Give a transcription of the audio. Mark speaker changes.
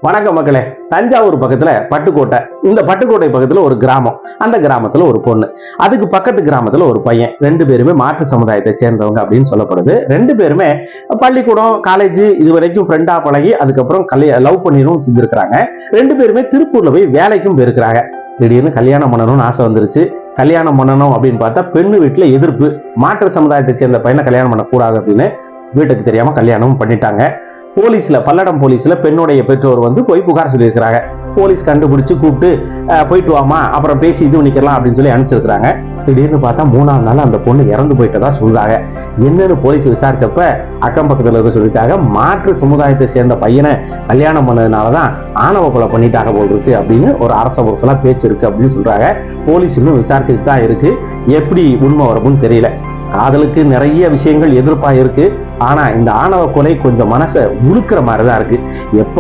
Speaker 1: வணக்கம் மக்களே. தஞ்சாவூர் பக்கத்துல பட்டுக்கோட்டை. இந்த பட்டுக்கோட்டை பக்கத்துல ஒரு கிராமம். அந்த கிராமத்துல ஒரு பொண்ணு, அதுக்கு பக்கத்து கிராமத்துல ஒரு பையன். ரெண்டு பேருமே மாற்று சமுதாயத்தை சேர்ந்தவங்க அப்படின்னு சொல்லப்படுது. ரெண்டு பேருமே பள்ளிக்கூடம், காலேஜ் இது வரைக்கும் ஃப்ரெண்டா பழகி அதுக்கப்புறம் லவ் பண்ணிடும் செஞ்சிருக்கிறாங்க. ரெண்டு பேருமே திருப்பூர்ல போய் வேலைக்கும் போயிருக்கிறாங்க. திடீர்னு கல்யாணம் பண்ணணும்னு ஆசை வந்துருச்சு. கல்யாணம் பண்ணணும் அப்படின்னு பார்த்தா பெண்ணு வீட்டுல எதிர்ப்பு. மாற்று சமுதாயத்தை சேர்ந்த பையனை கல்யாணம் பண்ணக்கூடாது அப்படின்னு வீட்டுக்கு தெரியாம கல்யாணம் பண்ணிட்டாங்க. பல்லடம் போலீஸ்ல பெண்ணுடைய பெற்றோர் போய் புகார் சொல்லியிருக்கிறாங்க. போலீஸ் கண்டுபிடிச்சு கூப்பிட்டு போயிட்டு வாமா, அப்புறம் பேசி இது பண்ணிக்கலாம் அப்படின்னு சொல்லி அனுப்பிச்சிருக்கிறாங்க. திடீர்னு பார்த்தா 3ஆம் நாள் அந்த பொண்ணு இறந்து போயிட்டதா சொல்றாங்க. என்னன்னு போலீஸ் விசாரிச்சப்ப அக்கம் பக்கத்துல இருக்க சொல்லிட்டாங்க, மாற்று சமுதாயத்தை சேர்ந்த பையனை கல்யாணம் பண்ணதுனாலதான் ஆணவ கொலை பண்ணிட்டாங்க போல் இருக்கு அப்படின்னு ஒரு அரச புரசலா பேச்சு இருக்கு அப்படின்னு சொல்றாங்க. போலீஸ் இன்னும் விசாரிச்சுட்டு தான் இருக்கு. எப்படி உண்மை வரப்புன்னு தெரியல. காதலுக்கு நிறைய விஷயங்கள் எதிர்ப்பா இருக்கு. ஆனா இந்த ஆணவ கொலை கொஞ்சம் மனசை உழுக்கிற மாதிரிதான் இருக்கு. எப்ப